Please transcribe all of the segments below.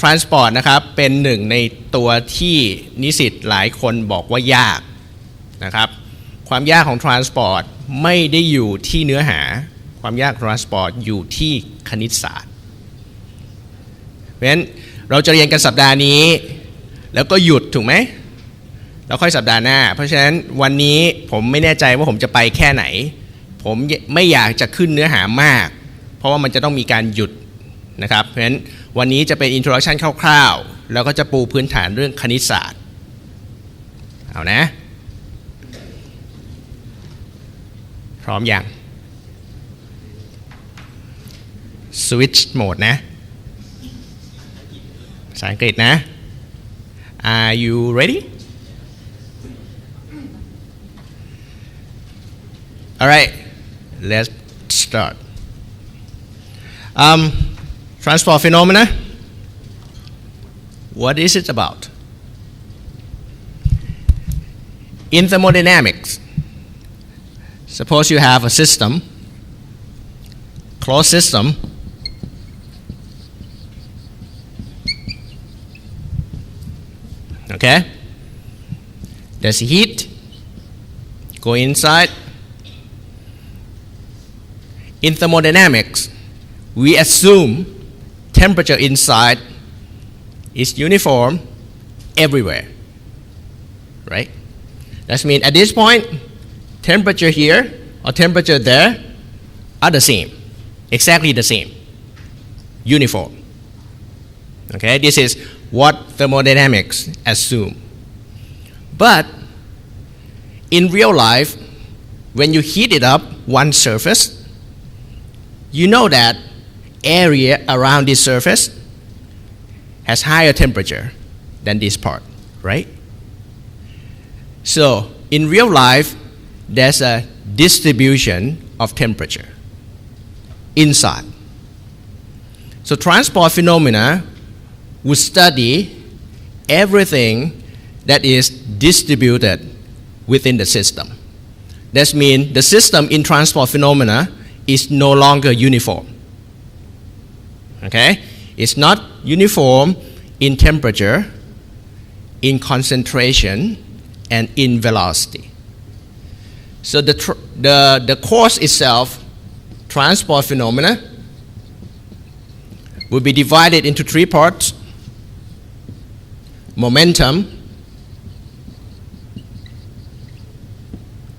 transport นะครับเป็นหนึ่งในตัวที่นิสิตหลายคนบอกว่ายากนะครับความยากของ transport ไม่ได้อยู่ที่เนื้อหาความยากของ transport อยู่ที่คณิตศาสตร์เพราะฉะนั้นเราจะเรียนกันสัปดาห์นี้แล้วก็หยุดถูกไหมแล้วค่อยสัปดาห์หน้าเพราะฉะนั้นวันนี้ผมไม่แน่ใจว่าผมจะไปแค่ไหนผมไม่อยากจะขึ้นเนื้อหามากเพราะว่ามันจะต้องมีการหยุดนะครับเพราะฉะนั้นวันนี้จะเป็น introduction คร่าวๆแล้วก็จะปูพื้นฐานเรื่องคณิตศาสตร์เอานะพร้อมยัง switch mode นะภาษาอังกฤษนะ Are you ready? Alright, let's start. Transport phenomena. What is it about? In thermodynamics, suppose you have a system, closed system, okay? There's heat, go inside. In thermodynamics, we assume temperature inside is uniform everywhere, right? That means at this point, temperature here or temperature there are the same, exactly the same, uniform. Okay, this is what thermodynamics assume. But in real life, when you heat it up one surface, you know that area around this surface has higher temperature than this part, right? So in real life, there's a distribution of temperature inside. So transport phenomena would study everything that is distributed within the system. That means the system in transport phenomena is no longer uniform. Okay? It's not uniform in temperature, in concentration, and in velocity. So the course itself, transport phenomena, will be divided into three parts: momentum,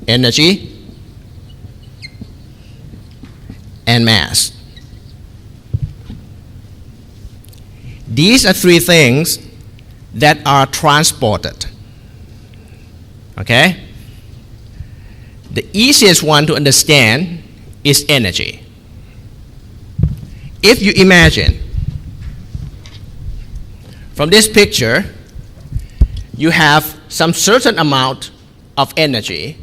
energy, and mass. These are three things that are transported. Okay? The easiest one to understand is energy. If you imagine, from this picture, you have some certain amount of energy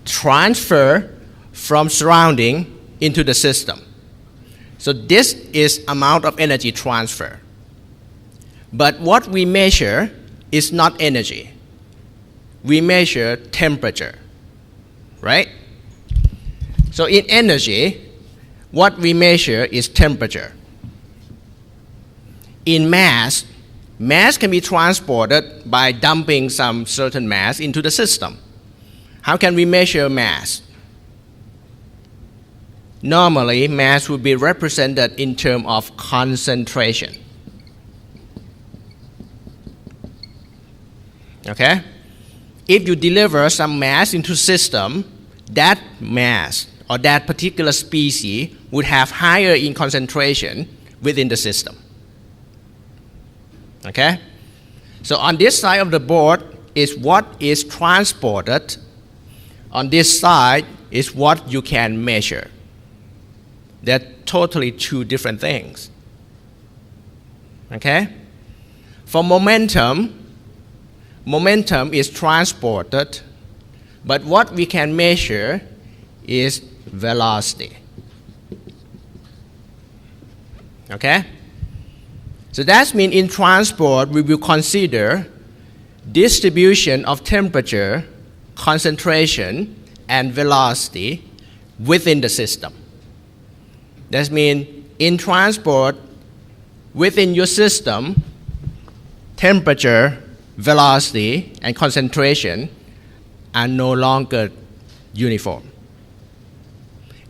transfer from surrounding into the system. So this is amount of energy transfer. But what we measure is not energy. We measure temperature, right? So in energy, what we measure is temperature. In mass, mass can be transported by dumping some certain mass into the system. How can we measure mass? Normally, mass would be represented in terms of concentration. Okay? If you deliver some mass into system, that mass or that particular species would have higher in concentration within the system. Okay? So on this side of the board is what is transported. On this side is what you can measure. They're totally two different things. Okay? For momentum is transported, but what we can measure is velocity. Okay? So that means in transport, we will consider distribution of temperature, concentration, and velocity within the system. That means in transport, within your system, temperature, velocity, and concentration are no longer uniform.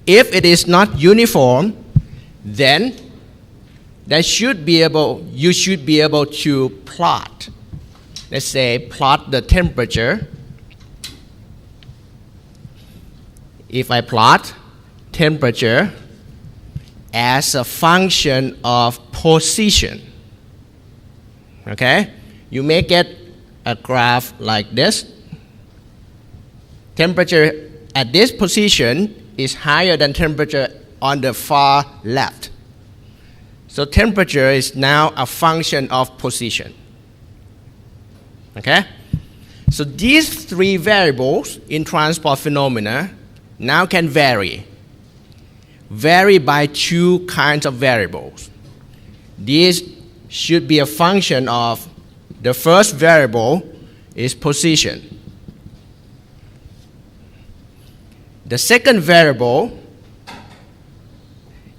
If it is not uniform, then you should be able to plot. Let's say plot the temperature. If I plot temperature as a function of position, okay, you may get a graph like this. Temperature at this position is higher than temperature on the far left. So temperature is now a function of position. Okay? So these three variables in transport phenomena now can vary by two kinds of variables. These should be a function of the first variable is position. The second variable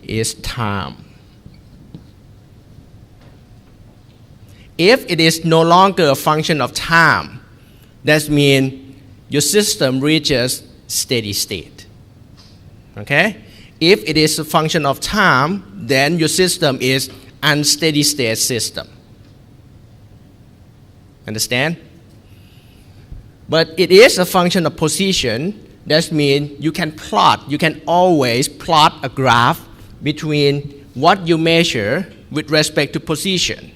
is time. If it is no longer a function of time, that means your system reaches steady state. Okay? If it is a function of time, then your system is unsteady state system. Understand? But it is a function of position. That means you can always plot a graph between what you measure with respect to position.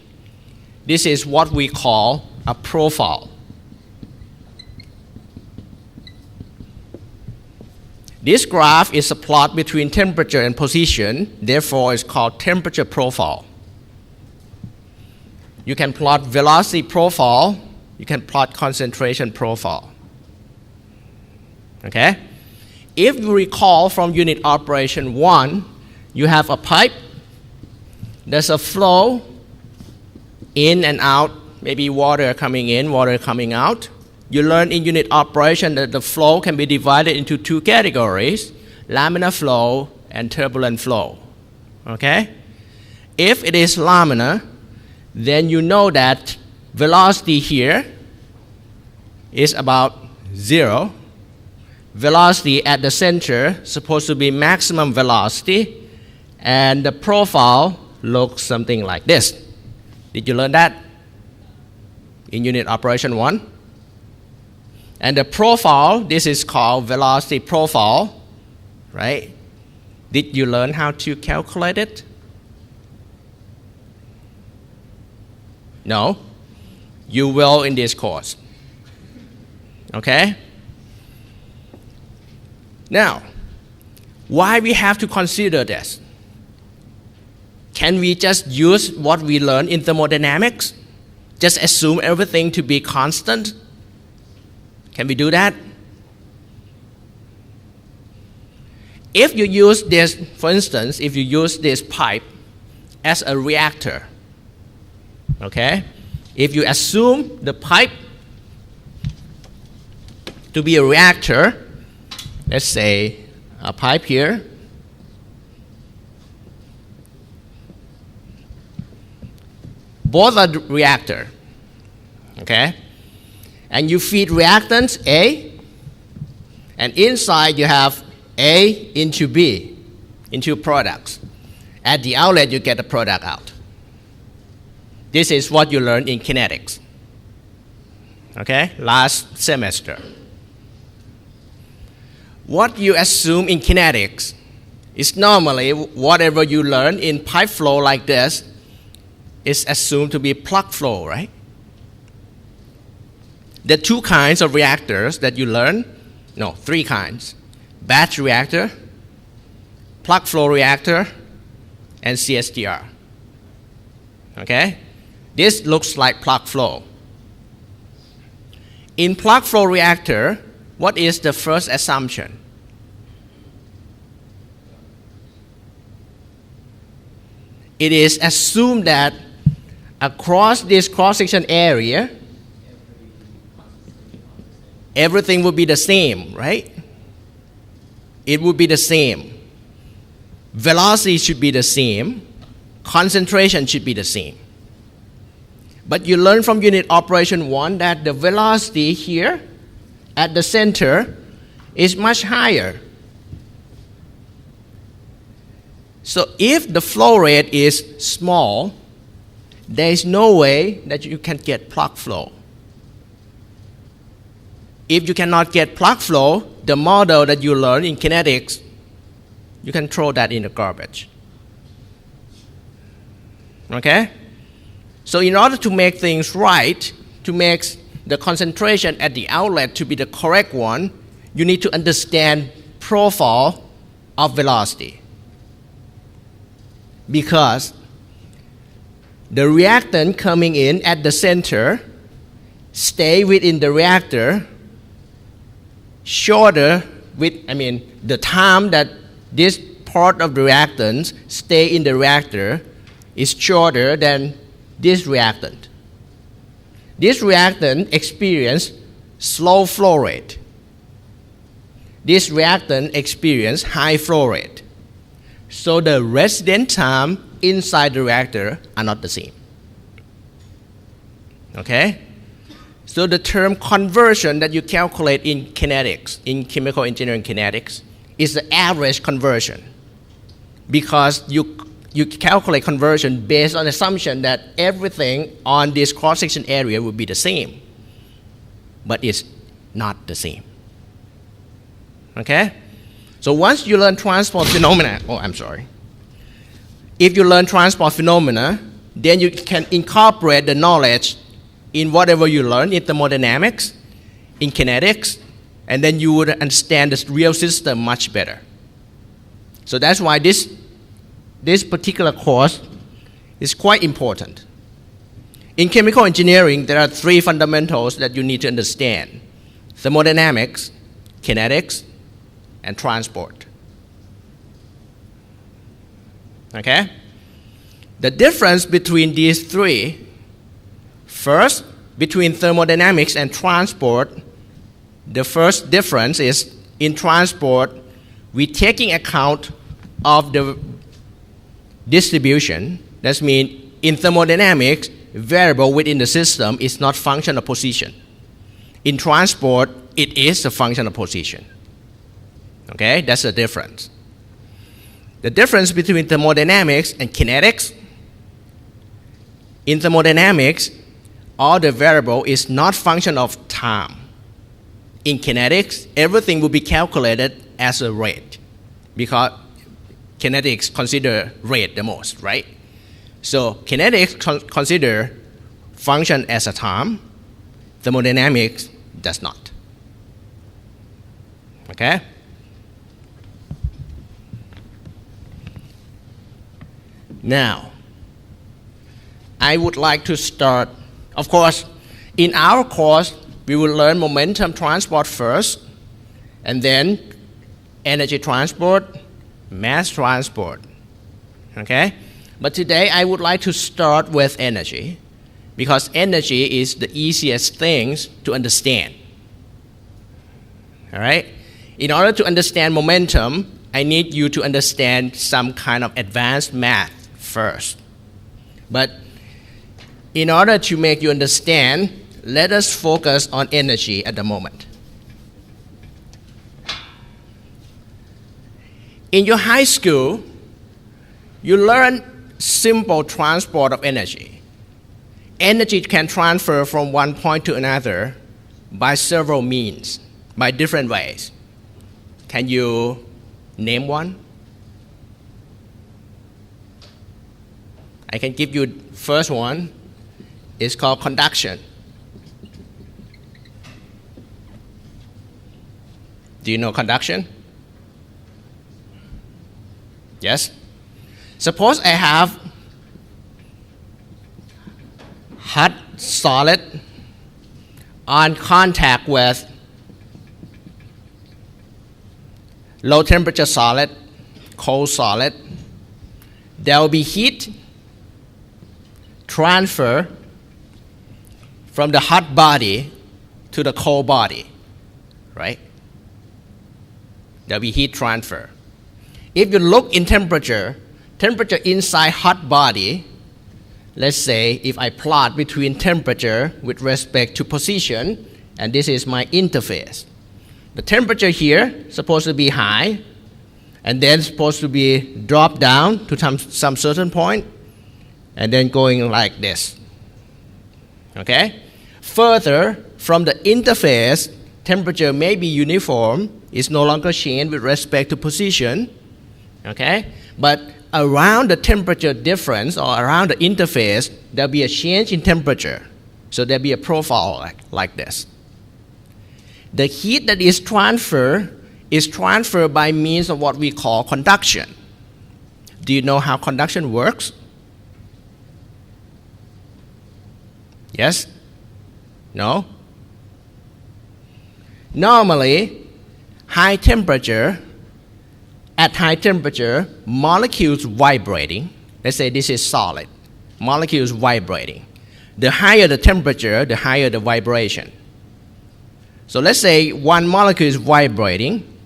This is what we call a profile. This graph is a plot between temperature and position, therefore it's called temperature profile. You can plot velocity profile, you can plot concentration profile. Okay? If you recall from unit operation 1, you have a pipe, there's a flow in and out, maybe water coming in, water coming out. You learn in unit operation that the flow can be divided into two categories, laminar flow and turbulent flow. Okay? If it is laminar, then you know that velocity here is about 0. Velocity at the center is supposed to be maximum velocity, and the profile looks something like this. Did you learn that in unit operation 1? And the profile, this is called velocity profile, right? Did you learn how to calculate it? No? You will in this course. Okay? Now, why we have to consider this? Can we just use what we learned in thermodynamics? Just assume everything to be constant? Can we do that? If you use this, for instance, if you use this pipe as a reactor, okay? If you assume the pipe to be a reactor, let's say a pipe here, both are reactor, okay? And you feed reactants A, and inside you have A into B, into products. At the outlet, you get the product out. This is what you learned in kinetics, okay, last semester. What you assume in kinetics is normally whatever you learn in pipe flow like this is assumed to be plug flow, right? There are two kinds of reactors that you learn. No, three kinds. Batch reactor, plug flow reactor, and CSTR. Okay? This looks like plug flow. In plug flow reactor, what is the first assumption? It is assumed that across this cross-section area, everything will be the same, right? It would be the same. Velocity should be the same. Concentration should be the same. But you learn from unit operation 1 that the velocity here at the center is much higher. So if the flow rate is small, there is no way that you can get plug flow. If you cannot get plug flow, the model that you learn in kinetics, you can throw that in the garbage. Okay? So in order to make things right, to make the concentration at the outlet to be the correct one, you need to understand profile of velocity. Because the reactant coming in at the center stay within the reactor shorter the time that this part of the reactants stay in the reactor is shorter than this reactant. This reactant experience slow flow rate. This reactant experience high flow rate. So the resident time inside the reactor are not the same. Okay? So the term conversion that you calculate in kinetics, in chemical engineering kinetics, is the average conversion. Because you calculate conversion based on the assumption that everything on this cross-section area will be the same. But it's not the same. Okay? So once you learn transport phenomena, if you learn transport phenomena, then you can incorporate the knowledge in whatever you learn in thermodynamics, in kinetics, and then you would understand the real system much better. So that's why this particular course is quite important. In chemical engineering, there are 3 fundamentals that you need to understand: thermodynamics, kinetics, and transport. Okay? The difference between these 3, first, between thermodynamics and transport, the first difference is in transport, we taking account of the distribution. That means in thermodynamics, variable within the system is not function of position. In transport, it is a function of position. Okay, that's the difference. The difference between thermodynamics and kinetics, in thermodynamics, all the variable is not function of time. In kinetics, everything will be calculated as a rate, because kinetics consider rate the most, right? So kinetics consider function as a time, thermodynamics does not. Okay? Now, I would like to start, of course, in our course, we will learn momentum transport first, and then energy transport, mass transport. Okay? But today I would like to start with energy, because energy is the easiest things to understand. All right? In order to understand momentum, I need you to understand some kind of advanced math first. But in order to make you understand, let us focus on energy at the moment. In your high school, you learn simple transport of energy. Energy can transfer from one point to another by several means, by different ways. Can you name one? I can give you first one. It's called conduction. Do you know conduction? Yes? Suppose I have hot solid on contact with low temperature solid, cold solid. There will be heat transfer from the hot body to the cold body, right? There will be heat transfer. If you look in temperature inside hot body, let's say if I plot between temperature with respect to position, and this is my interface. The temperature here is supposed to be high, and then supposed to be dropped down to some certain point, and then going like this. Okay? Further, from the interface, temperature may be uniform, it's no longer changed with respect to position. Okay? But around the temperature difference or around the interface, there'll be a change in temperature. So there'll be a profile like this. The heat that is transferred by means of what we call conduction. Do you know how conduction works? Yes? No? Normally, at high temperature, molecules vibrating. Let's say this is solid. Molecules vibrating. The higher the temperature, the higher the vibration. So let's say one molecule is vibrating.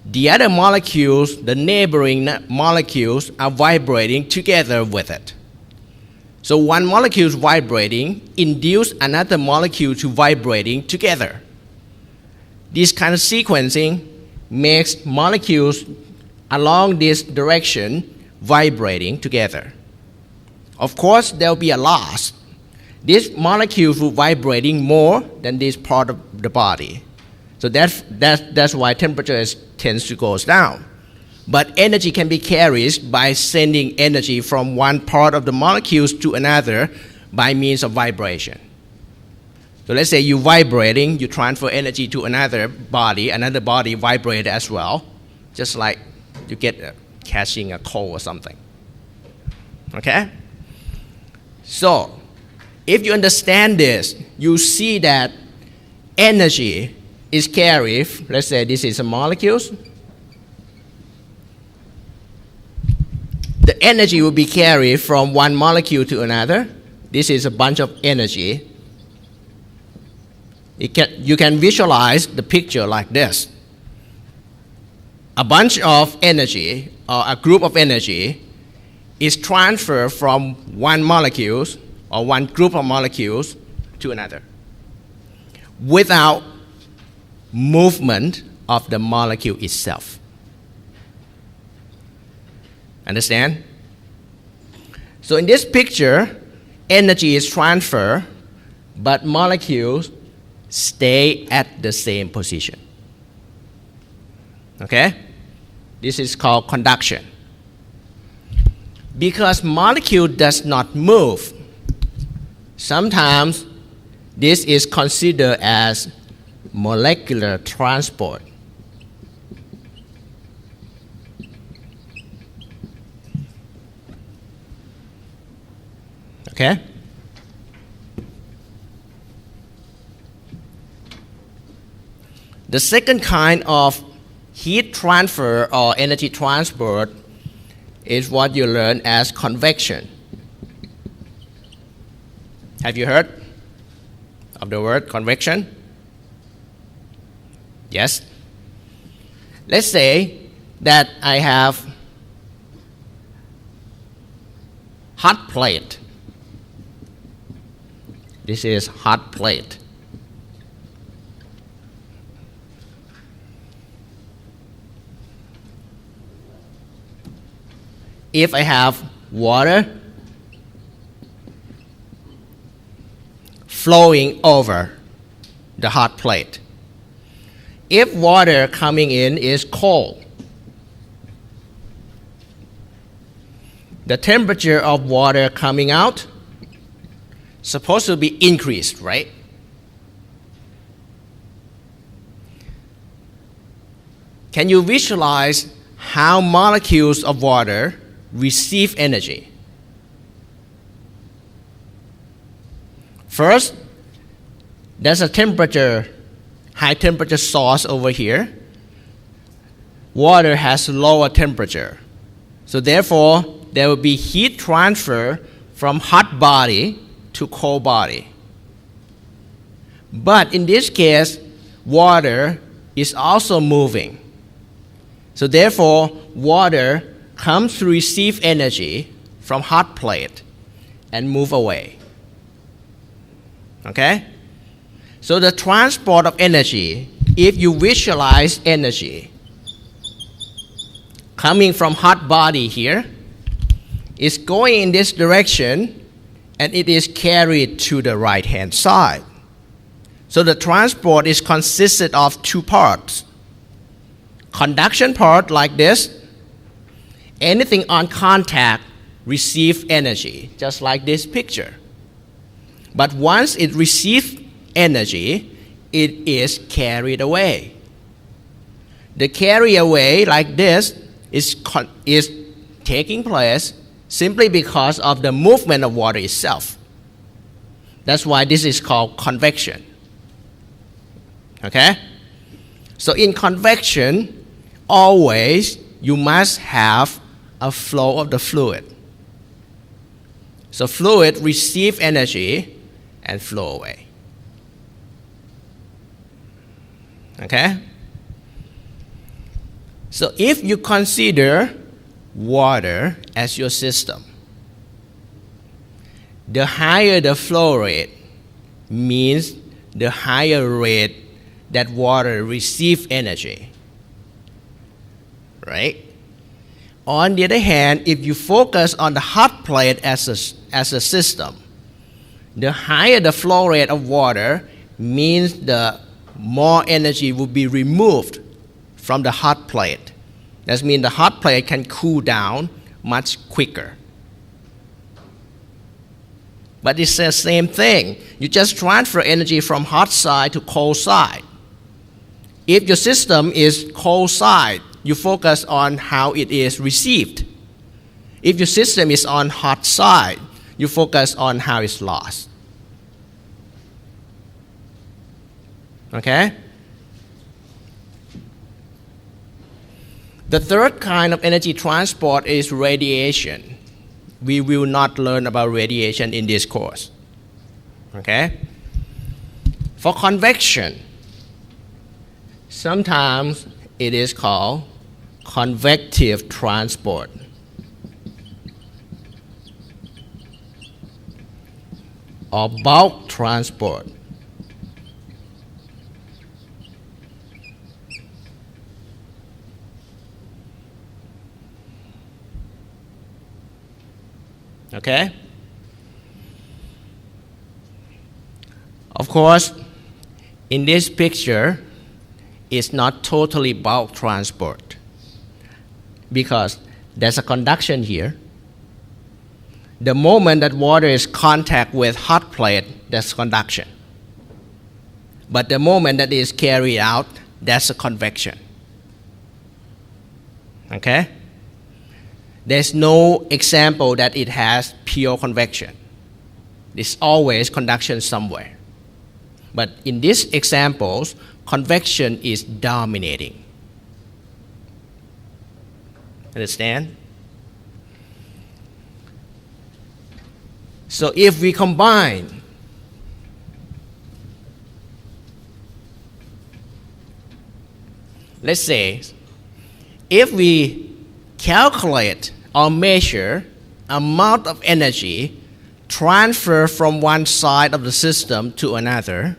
The other molecules, the neighboring molecules, are vibrating together with it. So one molecule is vibrating, induce another molecule to vibrating together. This kind of sequencing makes molecules along this direction vibrating together. Of course, there will be a loss. These molecules will vibrating more than this part of the body. So that's why temperature tends to go down. But energy can be carried by sending energy from one part of the molecules to another by means of vibration. So let's say you're vibrating, you transfer energy to another body vibrates as well, just like you get catching a cold or something. Okay? So, if you understand this, you see that energy is carried. Let's say this is a molecule. The energy will be carried from one molecule to another. This is a bunch of energy. You can visualize the picture like this. A bunch of energy, or a group of energy, is transferred from one molecule or one group of molecules to another without movement of the molecule itself. Understand? So in this picture, energy is transferred, but molecules stay at the same position. Okay? This is called conduction. Because molecule does not move, sometimes this is considered as molecular transport. Okay? The second kind of heat transfer or energy transport is what you learn as convection. Have you heard of the word convection? Yes? Let's say that I have hot plate. This is hot plate. If I have water flowing over the hot plate, if water coming in is cold, the temperature of water coming out supposed to be increased, right? Can you visualize how molecules of water receive energy? First, there's a high temperature source over here. Water has lower temperature. So therefore, there will be heat transfer from hot body to cold body. But in this case, water is also moving. So therefore, water comes to receive energy from hot plate and move away. Okay? So the transport of energy, if you visualize energy coming from hot body here, is going in this direction and it is carried to the right hand side. So the transport is consisted of two parts. Conduction part like this, anything on contact receive energy, just like this picture. But once it receives energy, it is carried away. The carry away like this is taking place simply because of the movement of water itself. That's why this is called convection. Okay? So in convection, always you must have a flow of the fluid. So fluid receive energy and flow away. Okay? So if you consider water as your system, the higher the flow rate means the higher rate that water receives energy. Right? On the other hand, if you focus on the hot plate as a system, the higher the flow rate of water means the more energy will be removed from the hot plate. That means the hot plate can cool down much quicker. But it's the same thing. You just transfer energy from hot side to cold side. If your system is cold side, you focus on how it is received. If your system is on hot side, you focus on how it's lost. Okay? The third kind of energy transport is radiation. We will not learn about radiation in this course. Okay? For convection, sometimes it is called convective transport. Or bulk transport. Okay? Of course, in this picture, it's not totally bulk transport because there's a conduction here. The moment that water is contact with hot plate, that's conduction. But the moment that it is carried out, that's a convection. Okay? There's no example that it has pure convection. It's always conduction somewhere. But in these examples, convection is dominating. Understand? So if we combine let's say if we calculate or measure amount of energy transferred from one side of the system to another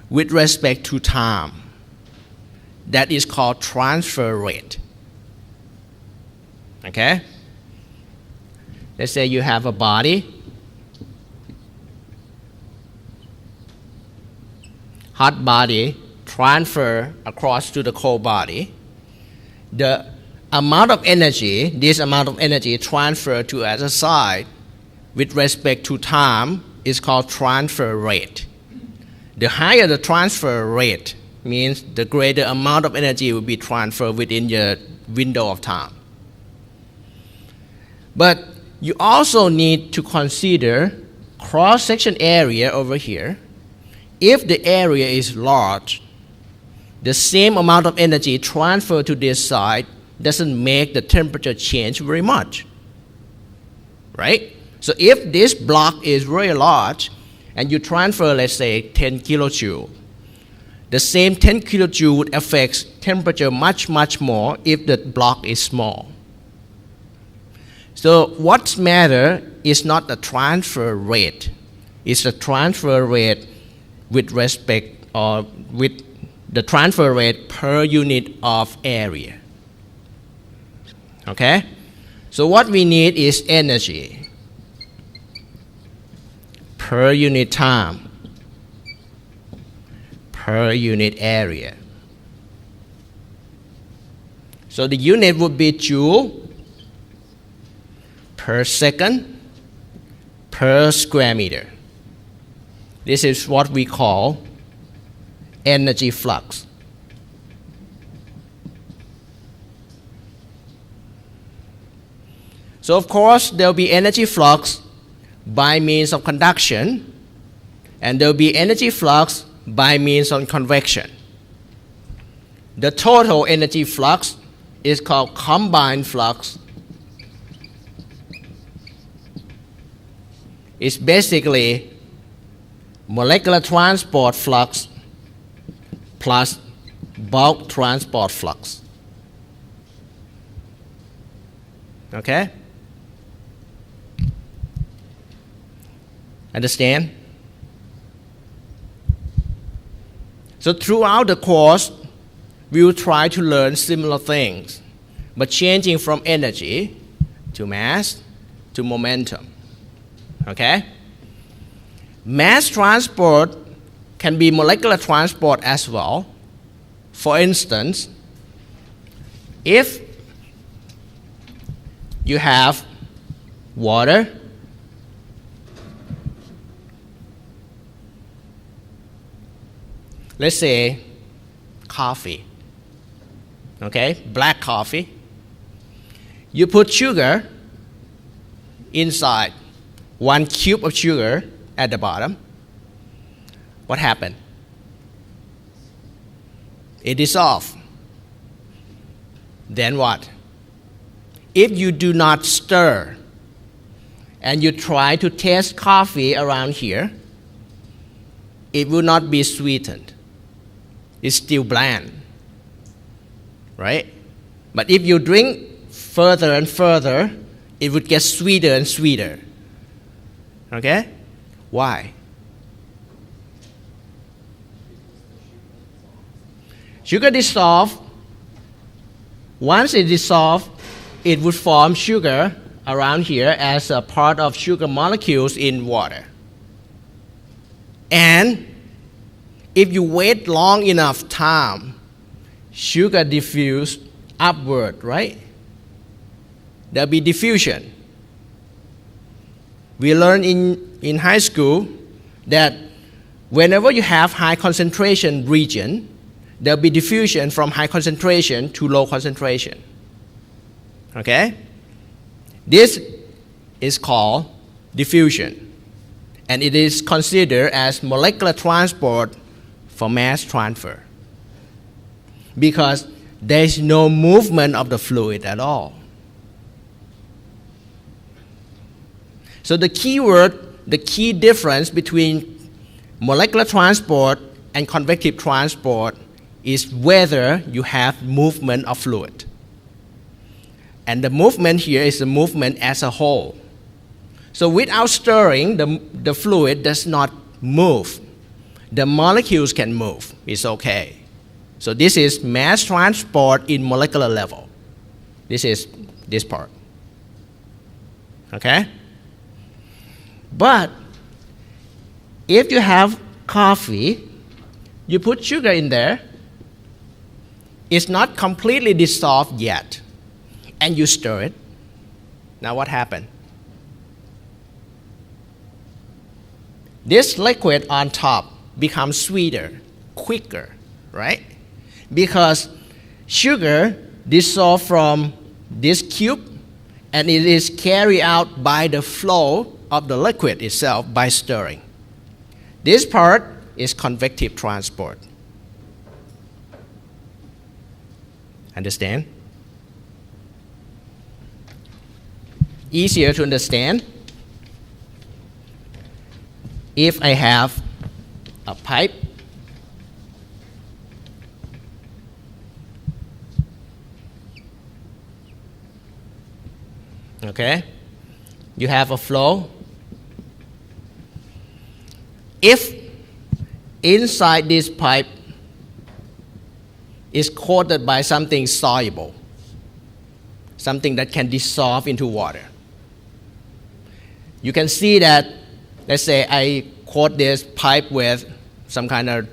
with respect to time, that is called transfer rate. Okay? Let's say you have a body, hot body transfer across to the cold body. The amount of energy, this amount of energy transferred to other side with respect to time is called transfer rate. The higher the transfer rate means the greater amount of energy will be transferred within your window of time. But you also need to consider cross-section area over here. If the area is large, the same amount of energy transferred to this side doesn't make the temperature change very much. Right? So if this block is very large and you transfer, let's say, 10 kilojoule, the same 10 kilojoule would affect temperature much, much more if the block is small. So what matters is not the transfer rate. It's the transfer rate with respect or with the transfer rate per unit of area. Okay? So what we need is energy per unit time, per unit area. So the unit would be joule per second per square meter. This is what we call energy flux. So of course there will be energy flux by means of conduction, and there will be energy flux by means of convection. The total energy flux is called combined flux. It's basically molecular transport flux plus bulk transport flux. Okay? Understand? So throughout the course, we will try to learn similar things, but changing from energy to mass to momentum. Okay? Mass transport can be molecular transport as well. For instance, if you have water, let's say coffee, okay, black coffee, you put sugar inside, 1 cube of sugar at the bottom, what happened? It dissolves. Then what? If you do not stir and you try to taste coffee around here, it will not be sweetened. It's still bland, right? But if you drink further and further, it would get sweeter and sweeter. Okay? Why? Sugar dissolves. Once it dissolves, it would form sugar around here as a part of sugar molecules in water. And if you wait long enough time, sugar diffuse upward, right? There'll be diffusion. We learned in high school that whenever you have high concentration region, there'll be diffusion from high concentration to low concentration. Okay? This is called diffusion, and it is considered as molecular transport for mass transfer because there is no movement of the fluid at all. So the key difference between molecular transport and convective transport is whether you have movement of fluid. And the movement here is the movement as a whole. So without stirring, the fluid does not move. The molecules can move. It's okay. So this is mass transport in molecular level. This is this part. Okay? But if you have coffee, you put sugar in there, it's not completely dissolved yet, and you stir it. Now what happened? This liquid on top becomes sweeter, quicker, right? Because sugar dissolves from this cube, and it is carried out by the flow of the liquid itself by stirring. This part is convective transport. Understand? Easier to understand. If I have a pipe, okay, you have a flow. If inside this pipe is coated by something soluble, something that can dissolve into water, you can see that, let's say I coat this pipe with some kind of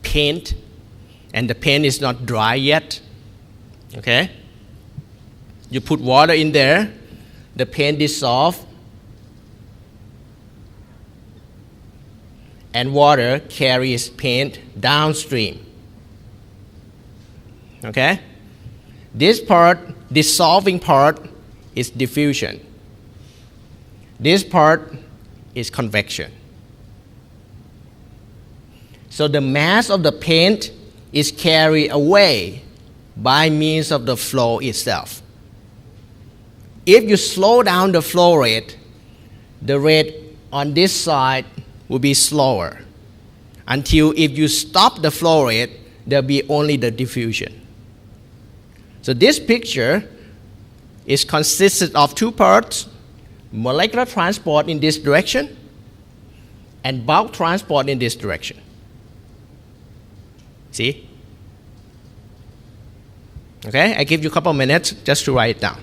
paint, and the paint is not dry yet, okay? You put water in there, the paint dissolves, and water carries paint downstream, okay? This part, dissolving part, is diffusion. This part is convection. So the mass of the paint is carried away by means of the flow itself. If you slow down the flow rate, the rate on this side will be slower, until if you stop the flow rate, there'll be only the diffusion. So this picture is consisted of two parts: molecular transport in this direction and bulk transport in this direction. See? Okay, I give you a couple of minutes just to write it down.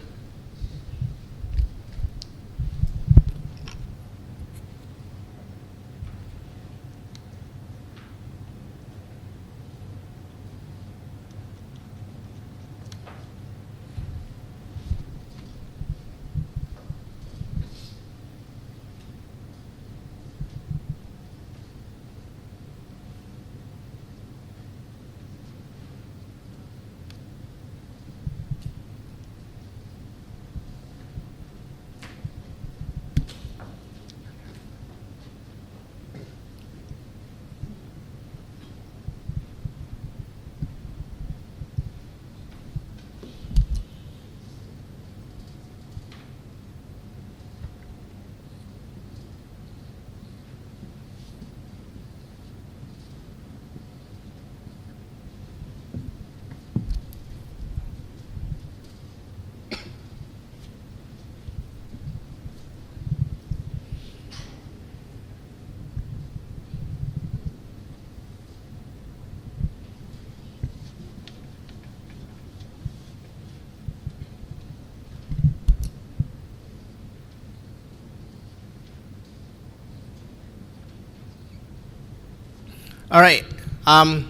All right, I'm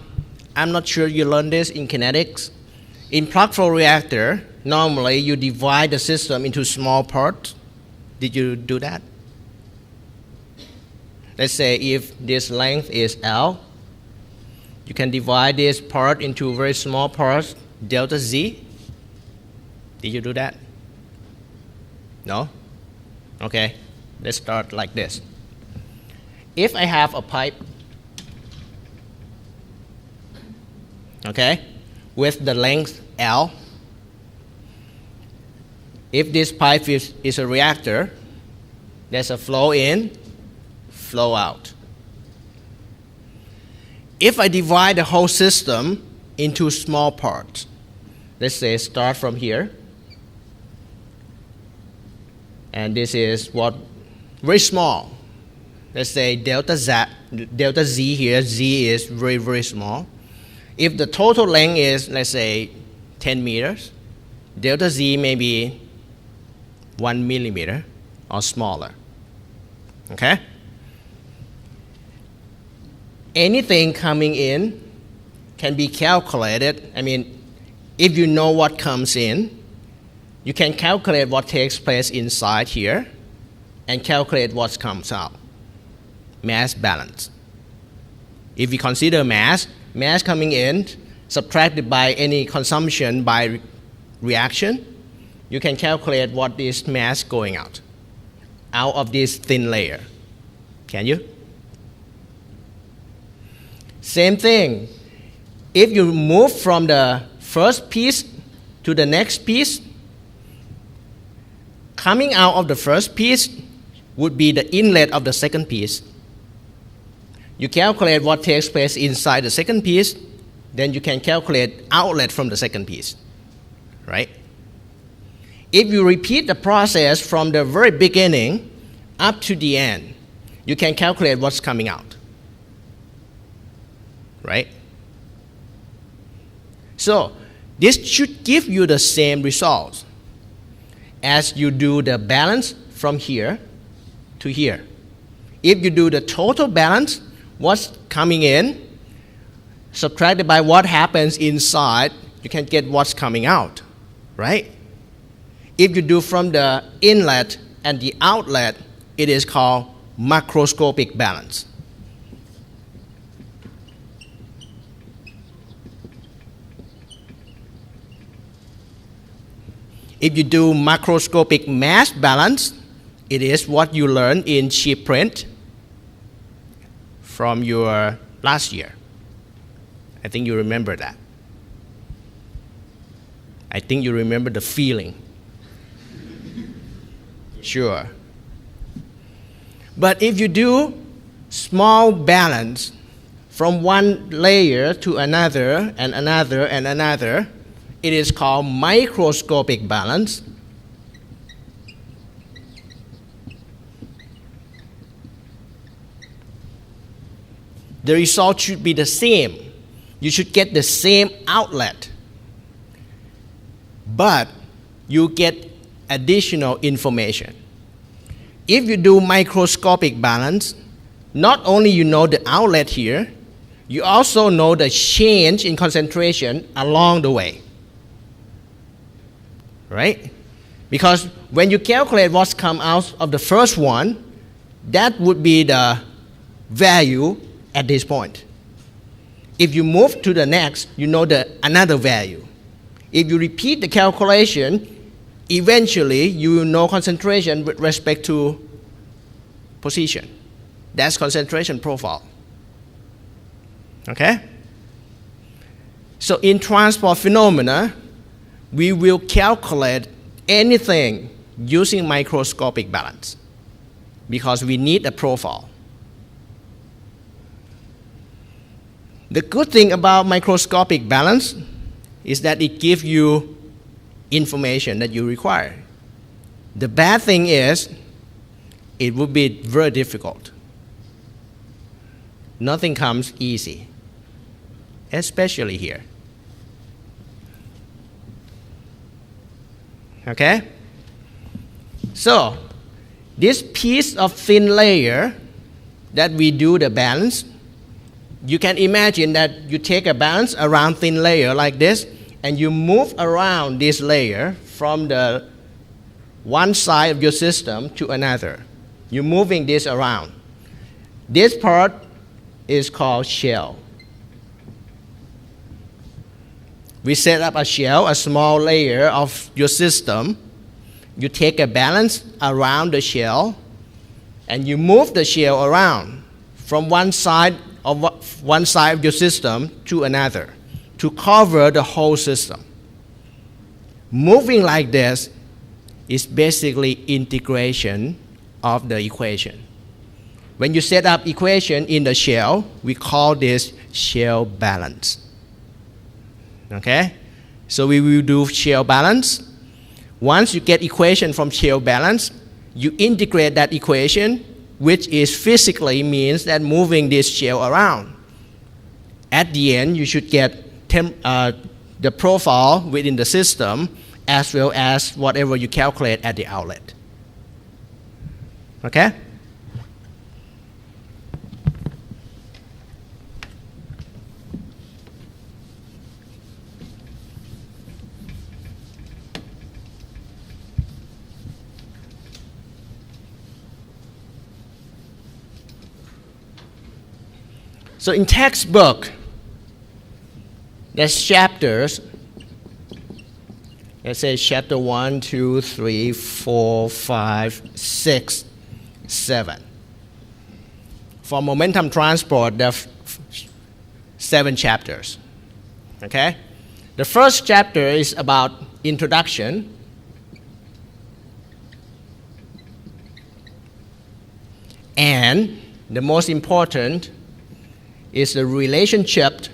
not sure you learned this in kinetics. In plug flow reactor, normally you divide the system into small parts. Did you do that? Let's say if this length is L, you can divide this part into very small parts, delta Z. Did you do that? No? Okay, let's start like this. If I have a pipe, okay, with the length L, if this pipe is a reactor, there's a flow in, flow out. If I divide the whole system into small parts, let's say start from here, and this is what, very small. Let's say delta Z here, Z is very, very small. If the total length is, let's say, 10 meters, delta Z may be 1 millimeter or smaller. Okay? Anything coming in can be calculated. I mean, if you know what comes in, you can calculate what takes place inside here and calculate what comes out. Mass balance. If we consider mass coming in subtracted by any consumption by reaction, you can calculate what is mass going out of this thin layer. Can you? Same thing. If you move from the first piece to the next piece, coming out of the first piece would be the inlet of the second piece. You calculate what takes place inside the second piece, then you can calculate outlet from the second piece, right? If you repeat the process from the very beginning up to the end, you can calculate what's coming out, right? So this should give you the same results as you do the balance from here to here. If you do the total balance, what's coming in, subtracted by what happens inside, you can get what's coming out, right? If you do from the inlet and the outlet, it is called macroscopic balance. If you do macroscopic mass balance, it is what you learned in sheet print from your last year. I think you remember that. I think you remember the feeling. Sure. But if you do small balance from one layer to another and another and another, it is called microscopic balance. The result should be the same. You should get the same outlet, but you get additional information. If you do microscopic balance, not only you know the outlet here, you also know the change in concentration along the way, right? Because when you calculate what's come out of the first one, that would be the value at this point. If you move to the next, you know another value. If you repeat the calculation, eventually you will know concentration with respect to position. That's concentration profile. Okay? So in transport phenomena, we will calculate anything using microscopic balance because we need a profile. The good thing about microscopic balance is that it gives you information that you require. The bad thing is it would be very difficult. Nothing comes easy, especially here. Okay? So, this piece of thin layer that we do the balance, you can imagine that you take a balance around thin layer like this, and you move around this layer from the one side of your system to another. You're moving this around. This part is called shell. We set up a shell, a small layer of your system. You take a balance around the shell, and you move the shell around from one side of your system to another to cover the whole system. Moving like this is basically integration of the equation. When you set up equation in the shell, we call this shell balance. Okay? So we will do shell balance. Once you get equation from shell balance, you integrate that equation, which is physically means that moving this shell around. At the end, you should get the profile within the system as well as whatever you calculate at the outlet. Okay? So in textbook, there's chapters. Let's say chapter 1, 2, 3, 4, 5, 6, 7. For momentum transport, there are 7 chapters. Okay? The first chapter is about introduction. And the most important is the relationship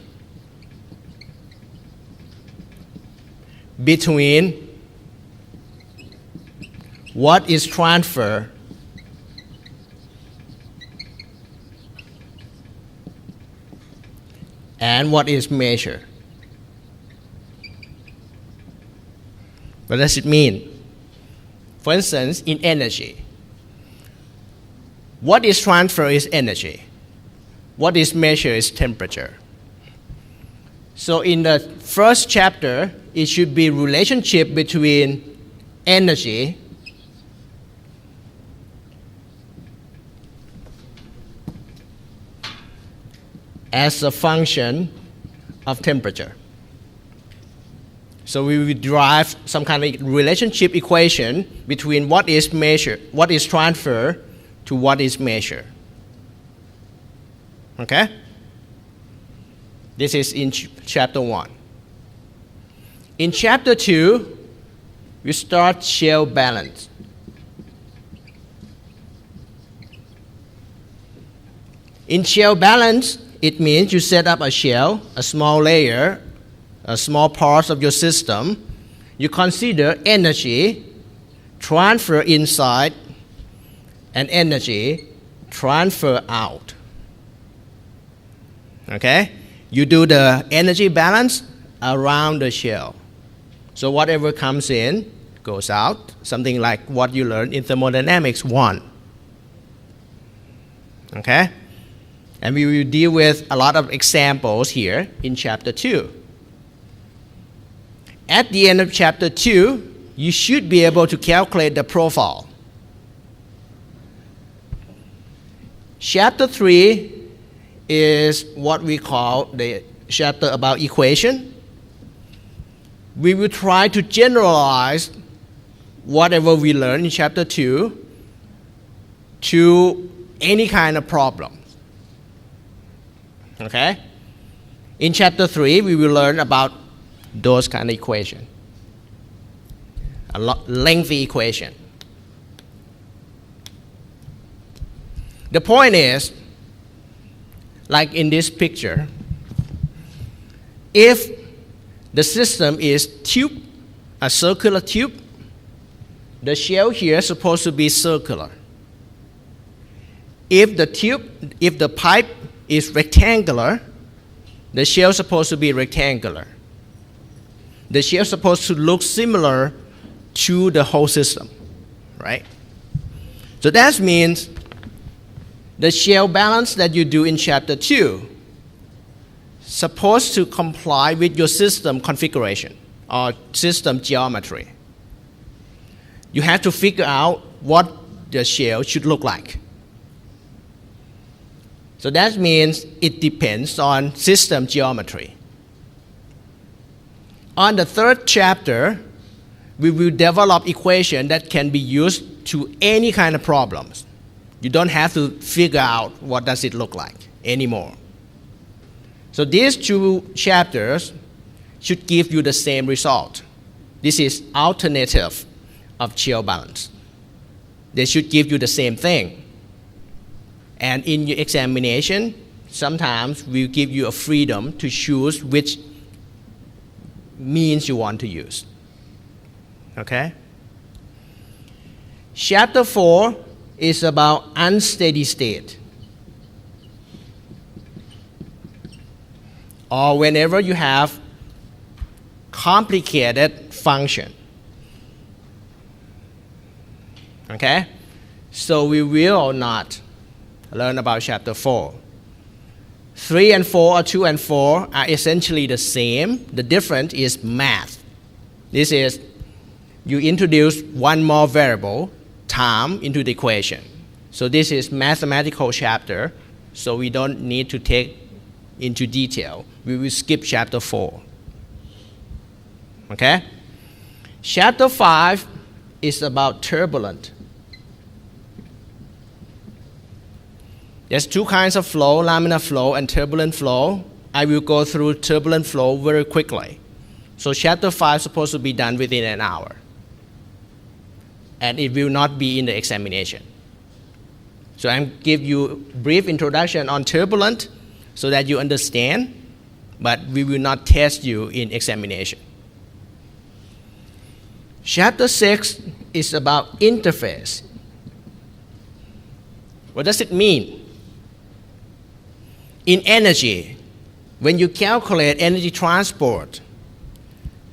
between what is transfer and what is measure. What does it mean? For instance, in energy, what is transfer is energy. What is measure is temperature. So in the first chapter, it should be relationship between energy as a function of temperature. So we will derive some kind of relationship equation between what is measure, what is transfer to what is measure. Okay? This is in chapter 1. In chapter 2, we start shell balance. In shell balance, it means you set up a shell, a small layer, a small part of your system. You consider energy transfer inside and energy transfer out. Okay? You do the energy balance around the shell. So whatever comes in goes out, something like what you learned in thermodynamics 1. Okay? And we will deal with a lot of examples here in chapter 2. At the end of chapter 2, you should be able to calculate the profile. Chapter 3 is what we call the chapter about equation. We will try to generalize whatever we learn in chapter 2 to any kind of problem. Okay? In chapter 3, we will learn about those kind of equation, a lengthy equation. The point is, like in this picture, if the system is tube, a circular tube, the shell here is supposed to be circular. If the pipe is rectangular, the shell is supposed to be rectangular. The shell is supposed to look similar to the whole system, right? So that means the shell balance that you do in chapter 2 supposed to comply with your system configuration or system geometry. You have to figure out what the shell should look like. So that means it depends on system geometry. On the third chapter, we will develop equation that can be used to any kind of problems. You don't have to figure out what does it look like anymore. So these 2 chapters should give you the same result. This is alternative of shell balance. They should give you the same thing. And in your examination, sometimes we'll give you a freedom to choose which means you want to use. Okay? Chapter 4 is about unsteady state. Or whenever you have complicated function. Okay? So we will not learn about chapter 4. 3 and 4 or 2 and 4 are essentially the same. The difference is math. This is, you introduce one more variable, time, into the equation. So this is mathematical chapter, so we don't need to take into detail. We will skip chapter 4. Okay? Chapter 5 is about turbulent. There's 2 kinds of flow, laminar flow and turbulent flow. I will go through turbulent flow very quickly. So chapter 5 is supposed to be done within an hour. And it will not be in the examination. So I'm give you a brief introduction on turbulent so that you understand, but we will not test you in examination. Chapter 6 is about interface. What does it mean? In energy, when you calculate energy transport,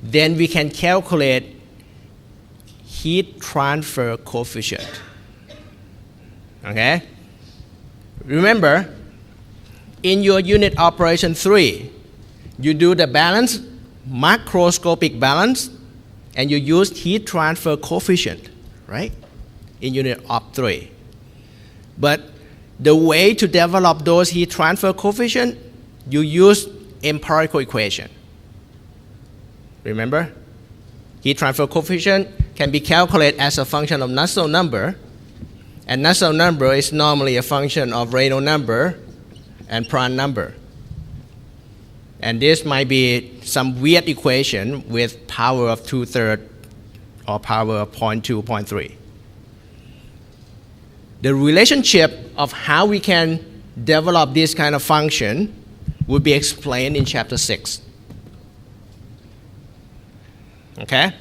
then we can calculate heat transfer coefficient. Okay? Remember, in your unit operation 3, you do the balance, macroscopic balance, and you use heat transfer coefficient, right? In unit op 3. But the way to develop those heat transfer coefficient, you use empirical equation. Remember? Heat transfer coefficient can be calculated as a function of Nusselt number, and Nusselt number is normally a function of Reynolds number and Prandtl number. And this might be some weird equation with power of 2/3 or power of 0.2, 0.3. The relationship of how we can develop this kind of function will be explained in chapter 6. Okay?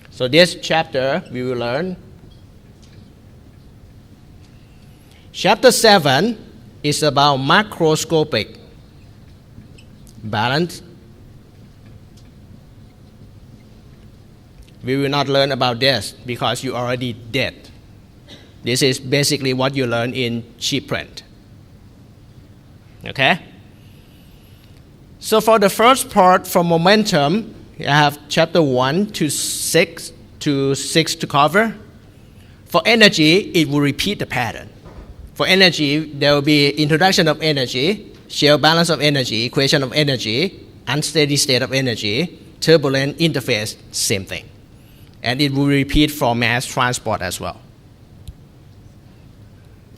So this chapter we will learn. Chapter 7 is about macroscopic balance. We will not learn about this because you already did. This is basically what you learn in cheap print. Okay? So for the first part, for momentum, you have chapter 1 to 6 to cover. For energy, it will repeat the pattern. For energy, there will be introduction of energy, shell balance of energy, equation of energy, unsteady state of energy, turbulent interface, same thing. And it will repeat for mass transport as well.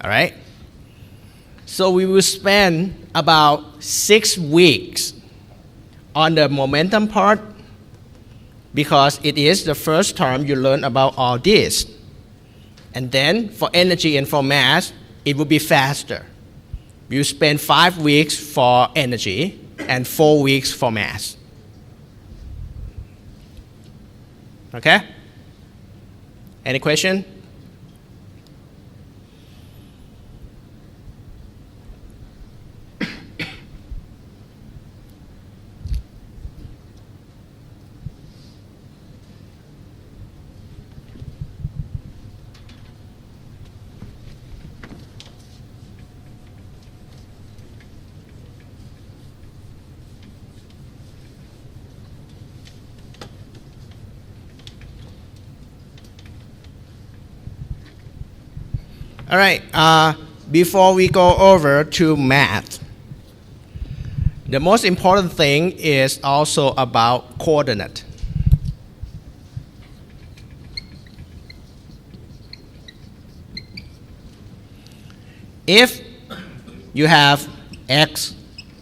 All right? So we will spend about 6 weeks on the momentum part because it is the first time you learn about all this. And then for energy and for mass, it will be faster. You spend 5 weeks for energy and 4 weeks for mass. Okay? Any question? All right, before we go over to math, the most important thing is also about coordinate. If you have x,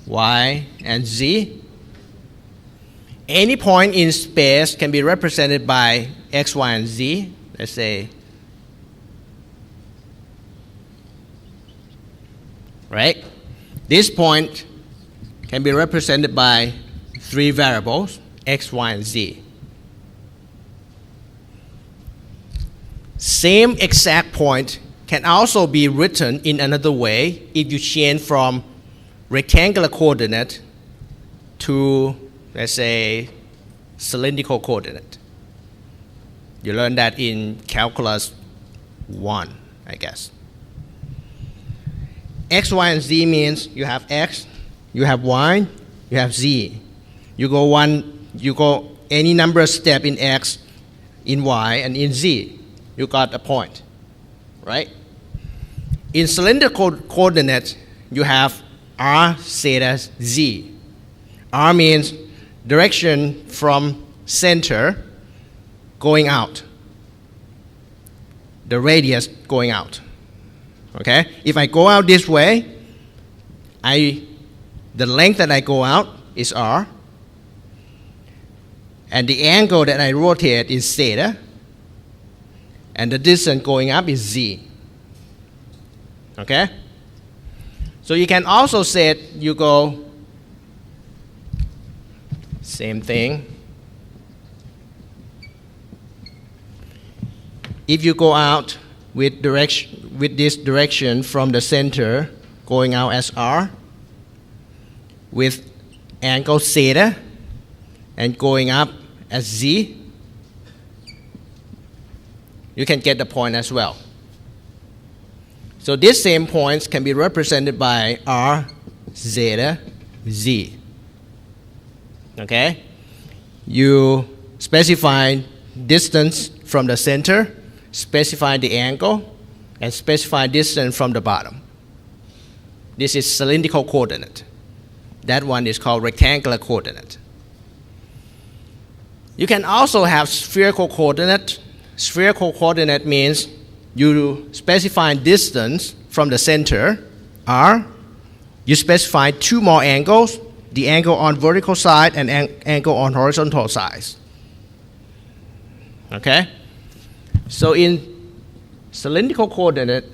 y, and z, any point in space can be represented by x, y, and z. Let's say, right? This point can be represented by 3 variables, x, y, and z. Same exact point can also be written in another way if you change from rectangular coordinate to, let's say, cylindrical coordinate. You learned that in calculus 1, I guess. X, y, and z means you have x, you have y, you have z. You go any number of steps in x, in y, and in z. You got a point, right? In cylindrical coordinates, you have r, theta, z. R means direction from center going out. The radius going out. Okay? If I go out this way, the length that I go out is r, and the angle that I rotate is theta, and the distance going up is z. Okay? So you can also say you go same thing. if you go out with this direction from the center, going out as R, with angle theta, and going up as Z, you can get the point as well. So these same points can be represented by R, zeta, Z. Okay? You specify distance from the center, specify the angle, and specify distance from the bottom. This is cylindrical coordinate. That one is called rectangular coordinate. You can also have spherical coordinate. Spherical coordinate means you specify distance from the center, R. You specify two more angles, the angle on vertical side and angle on horizontal side. Okay? So in spherical coordinate,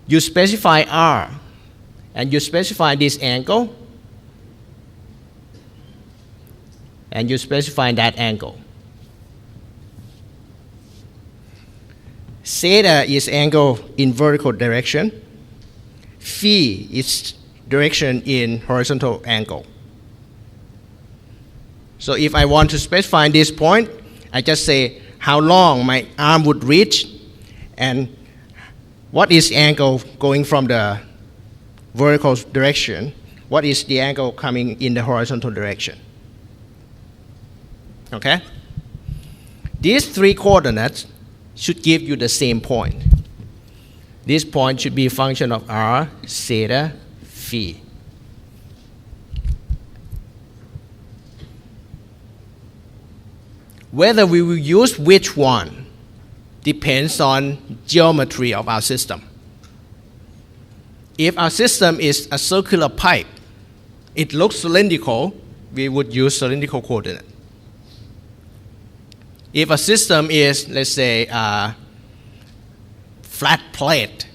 you specify R, and you specify this angle, and you specify that angle. Theta is angle in vertical direction. Phi is direction in horizontal angle. So if I want to specify this point, I just say how long my arm would reach and what is the angle going from the vertical direction, what is the angle coming in the horizontal direction. Okay? These three coordinates should give you the same point. This point should be a function of R, theta, phi. Whether we will use which one depends on geometry of our system. If our system is a circular pipe, it looks cylindrical, we would use cylindrical coordinate. If a system is, let's say, flat plate,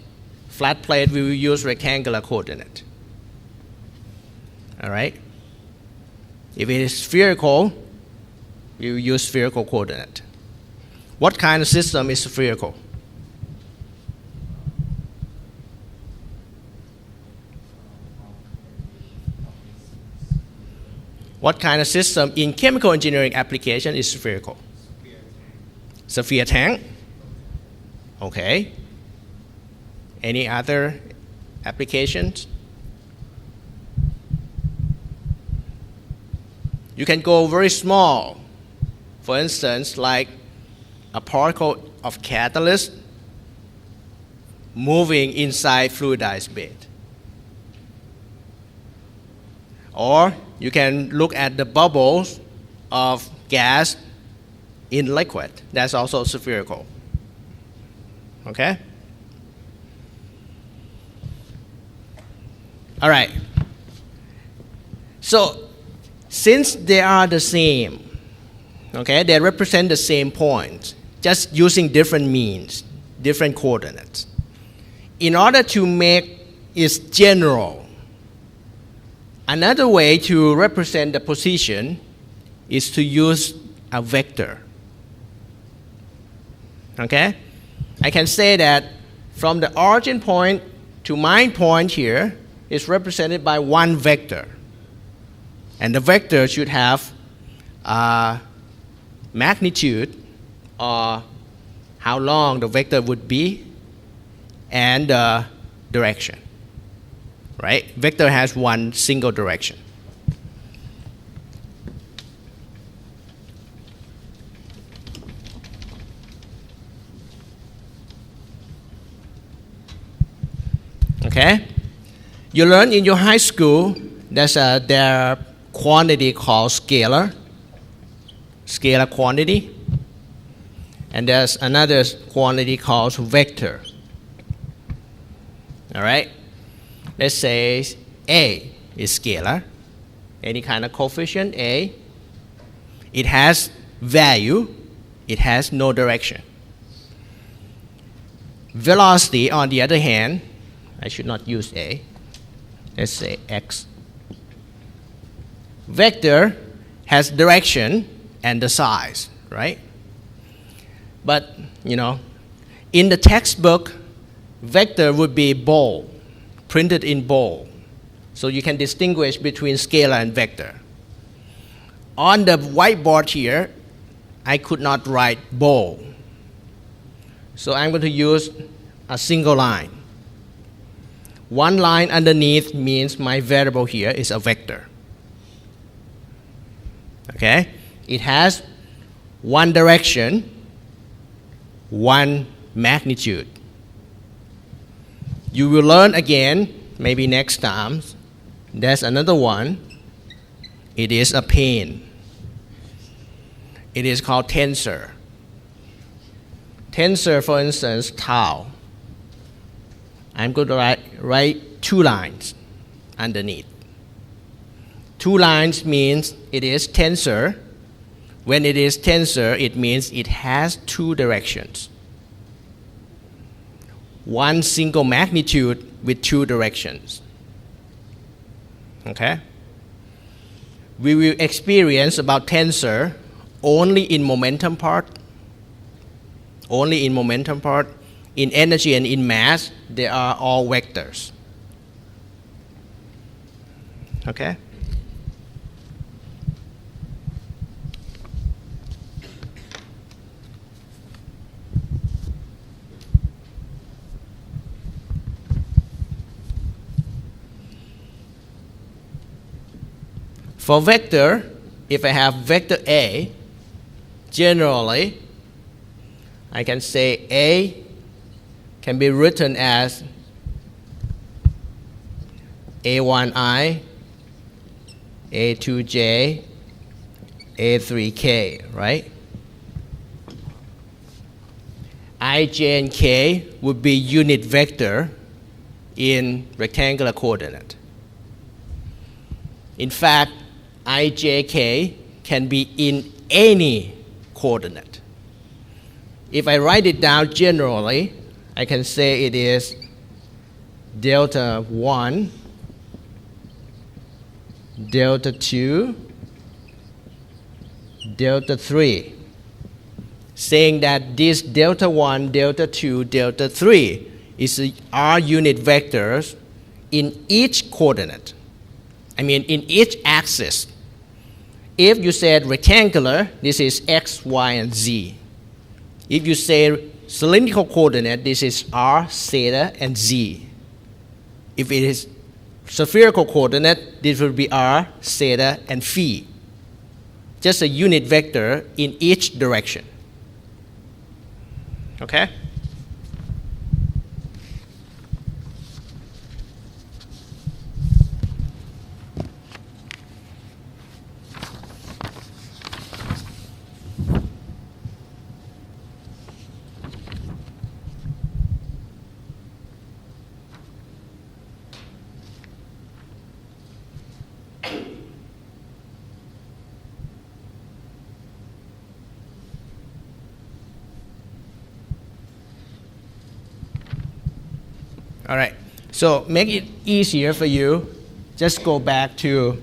we will use rectangular coordinate. All right? If it is spherical, we will use spherical coordinate. What kind of system is spherical? What kind of system in chemical engineering application is spherical? Sphere tank. Okay. Any other applications? You can go very small. For instance, like a particle of catalyst moving inside fluidized bed. Or you can look at the bubbles of gas in liquid. That's also spherical. Okay? All right. So, since they are the same, okay, they represent the same point, just using different means, different coordinates. In order to make it general, another way to represent the position is to use a vector. Okay? I can say that from the origin point to my point here is represented by one vector. And the vector should have magnitude, or how long the vector would be, and direction. Right? Vector has one single direction. Okay? You learn in your high school there's their quantity called scalar quantity, and there's another quantity called vector. All right? Let's say A is scalar, any kind of coefficient A. It has value, it has no direction. Velocity, on the other hand, I should not use A. Let's say X. Vector has direction and the size, right? But, in the textbook, vector would be bold, printed in bold. So you can distinguish between scalar and vector. On the whiteboard here, I could not write bold. So I'm going to use a single line. One line underneath means my variable here is a vector. Okay? It has one direction, one magnitude. You will learn again, maybe next time, there's another one. It is a plane. It is called tensor. Tensor, for instance, tau. I'm going to write 2 lines underneath. 2 lines means it is tensor. When it is tensor, it means it has 2 directions. One single magnitude with 2 directions. Okay? We will experience about tensor only in momentum part. Only in momentum part. In energy and in mass, they are all vectors. Okay? For vector, if I have vector A, generally, I can say A can be written as A1I, A2J, A3K, right? I, J, and K would be unit vector in rectangular coordinate. In fact, I, J, K can be in any coordinate. If I write it down generally, I can say it is delta 1, delta 2, delta 3, saying that this delta 1, delta 2, delta 3 are unit vectors in each coordinate. In each axis. If you said rectangular, this is X, Y, and Z. If you say cylindrical coordinate, this is R, theta, and Z. If it is spherical coordinate, this will be R, theta, and phi. Just a unit vector in each direction. Okay? All right, so make it easier for you, just go back to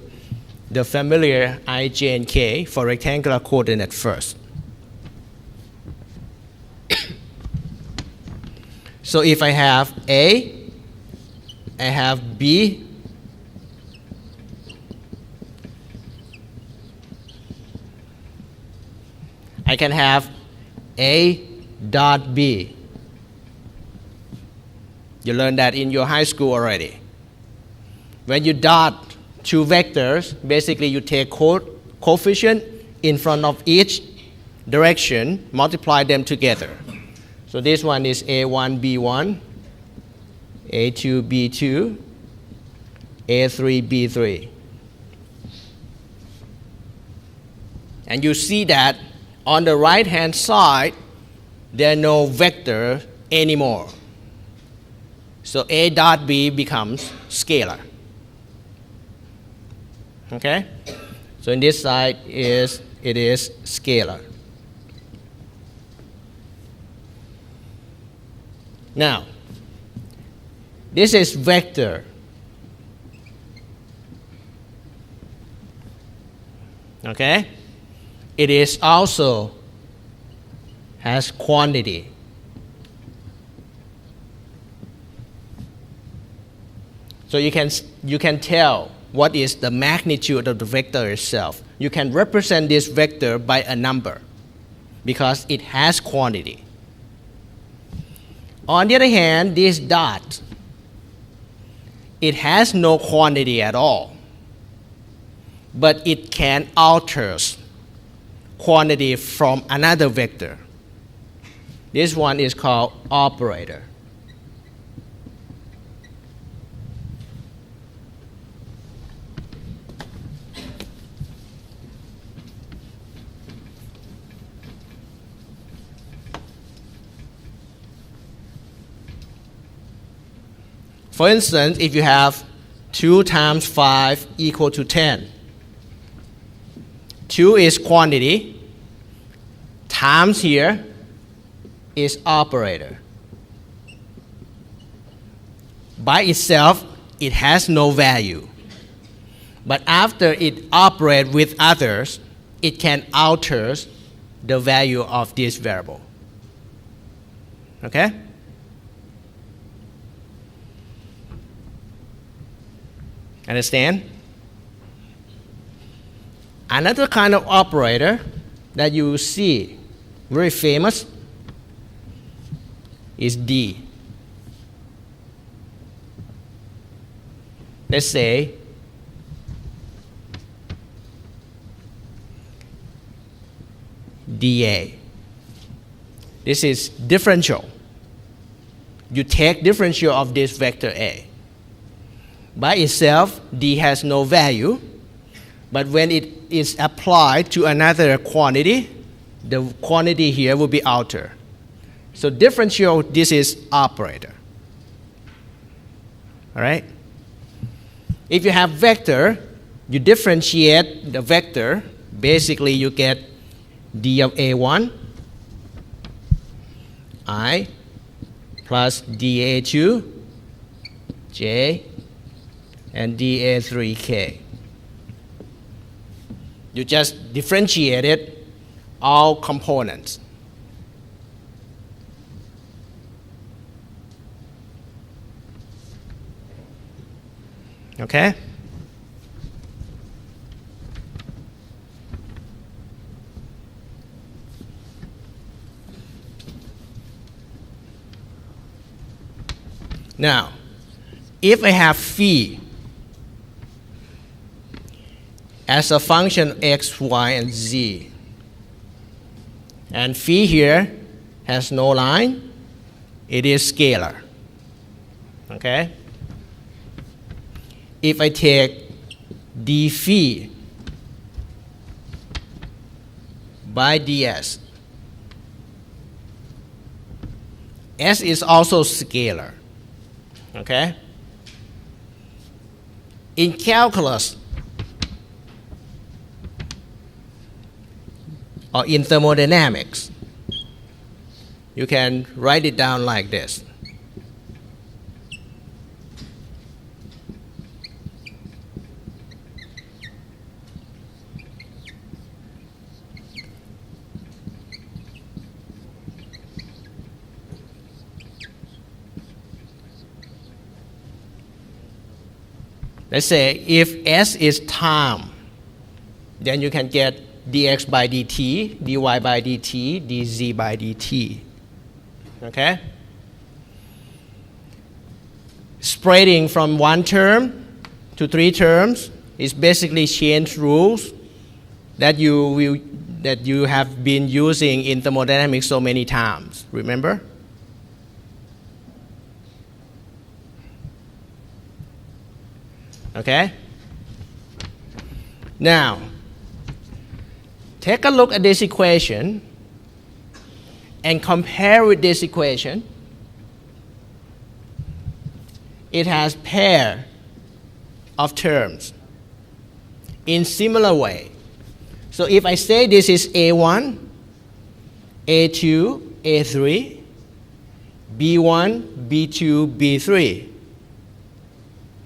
the familiar I, J, and K for rectangular coordinate first. So if I have A, I have B, I can have A dot B. You learned that in your high school already. When you dot 2 vectors, basically you take coefficient in front of each direction, multiply them together. So this one is A1, B1, A2, B2, A3, B3. And you see that on the right-hand side, there are no vectors anymore. So A dot B becomes scalar. Okay? So in this side it is scalar. Now, this is vector. Okay? It is also has quantity. So you can tell what is the magnitude of the vector itself. You can represent this vector by a number because it has quantity. On the other hand, this dot, it has no quantity at all, but it can alter quantity from another vector. This one is called operator. For instance, if you have 2 times 5 equal to 10, 2 is quantity, times here is operator. By itself, it has no value. But after it operates with others, it can alter the value of this variable. Okay? Understand? Another kind of operator that you see very famous is D. Let's say dA. This is differential. You take differential of this vector A. By itself, D has no value, but when it is applied to another quantity, the quantity here will be altered. So differential, this is operator. All right? If you have vector, you differentiate the vector. Basically, you get D of A1, I, plus dA2, J, and dA3K. You just differentiated all components. Okay? Now, if I have phi as a function x, y, and z, and phi here has no line, it is scalar. Okay? If I take d phi by ds, s is also scalar. Okay? In calculus or in thermodynamics, you can write it down like this. Let's say if S is time, then you can get dx by dt, dy by dt, dz by dt. Okay? Spreading from one term to 3 terms is basically chain rules that you have been using in thermodynamics so many times. Remember? Okay? Now, take a look at this equation and compare with this equation. It has pair of terms in similar way. So if I say this is A1, A2, A3, B1, B2, B3,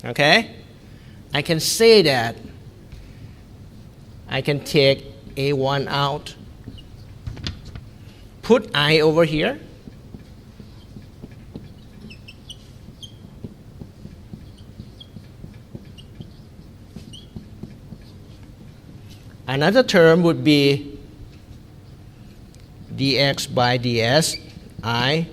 okay? I can say that I can take A1 out, put I over here. Another term would be dx by ds, I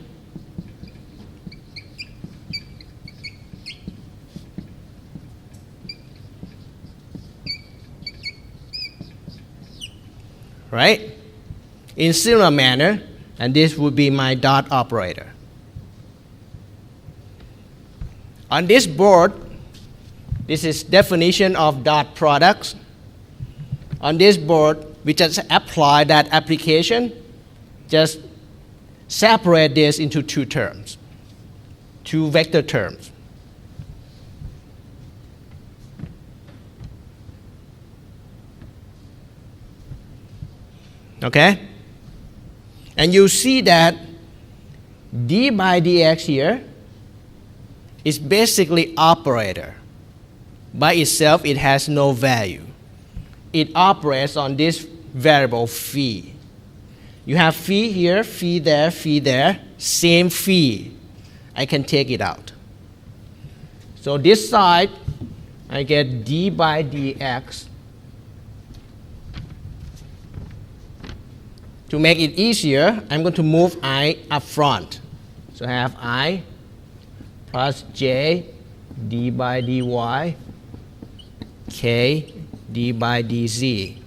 right? In similar manner, and this would be my dot operator. On this board, this is definition of dot products. On this board, we just apply that application, just separate this into two terms, two vector terms. Okay? And you see that d by dx here is basically operator. By itself, it has no value. It operates on this variable phi. You have phi here, phi there, same phi. I can take it out. So this side, I get d by dx. To make it easier, I'm going to move I up front. So I have I plus j d by dy k d by dz.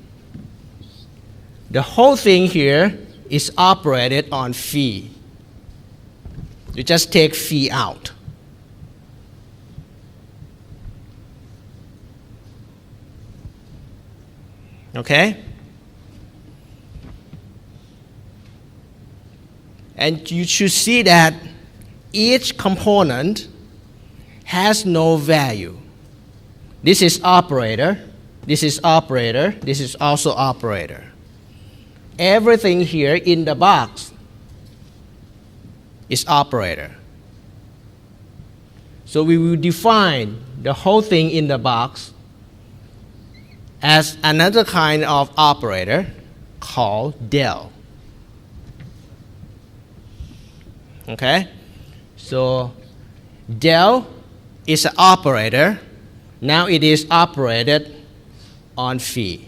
The whole thing here is operated on phi. You just take phi out. Okay? And you should see that each component has no value. This is operator, this is operator, this is also operator. Everything here in the box is operator. So we will define the whole thing in the box as another kind of operator called del. Okay? So del is an operator. Now it is operated on phi.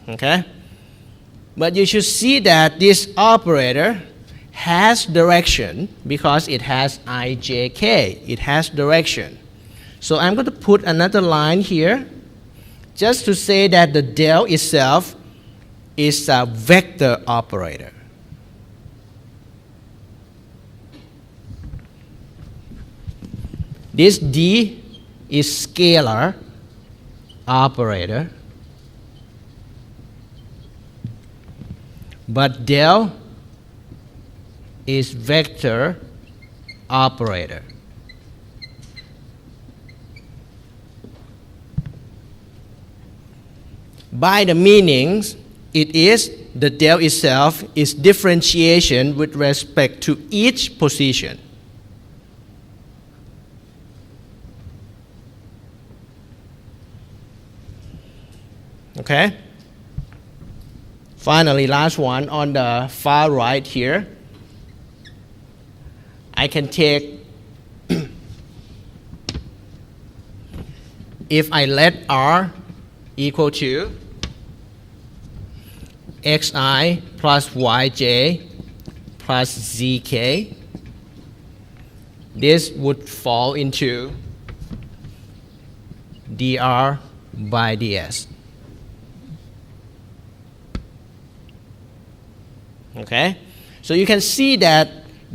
Okay? But you should see that this operator has direction because it has ijk. It has direction. So I'm going to put another line here just to say that the del itself is a vector operator. This d is scalar operator, but del is vector operator. By the meanings, it is the del itself is differentiation with respect to each position. Okay? Finally, last one on the far right here. I can take, if I let R equal to xi plus yj plus zk, this would fall into dr by ds. Okay? So you can see that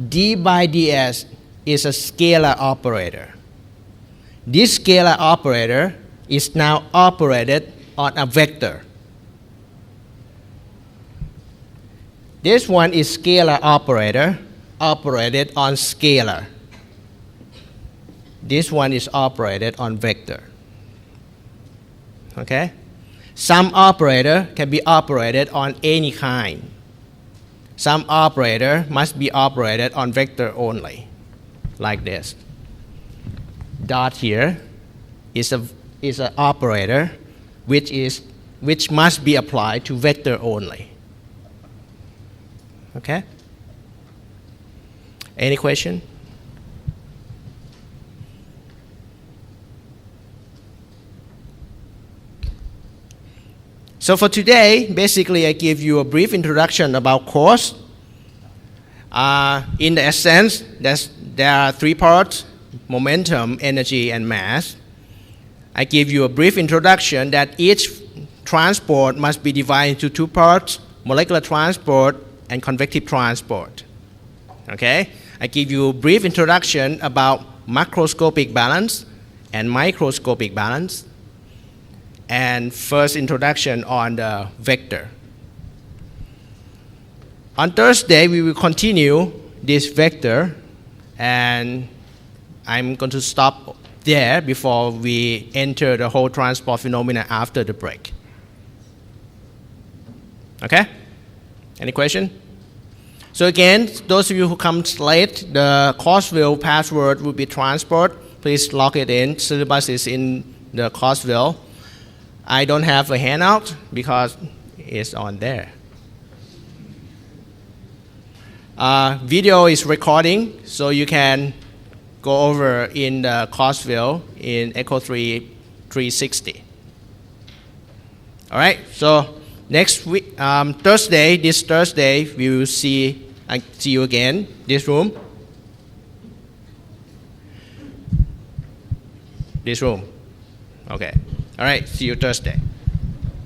d by ds is a scalar operator. This scalar operator is now operated on a vector. This one is scalar operator operated on scalar. This one is operated on vector. Okay? Some operator can be operated on any kind. Some operator must be operated on vector only, like this. Dot here is an operator which must be applied to vector only. Okay? Any question? So for today, basically I give you a brief introduction about course. In the essence, there are three parts: momentum, energy, and mass. I give you a brief introduction that each transport must be divided into two parts: molecular transport and convective transport. Okay? I give you a brief introduction about macroscopic balance and microscopic balance, and first introduction on the vector. On Thursday, we will continue this vector, and I'm going to stop there before we enter the whole transport phenomena after the break. Okay? Any question? So again, those of you who come late, the course-view password will be transport. Please log it in. Syllabus is in the course-view. I don't have a handout because it's on there. Video is recording, so you can go over in the course view in Echo 360. All right, so next week, Thursday, this Thursday, we will see you again, this room. This room. Okay. All right, see you Thursday.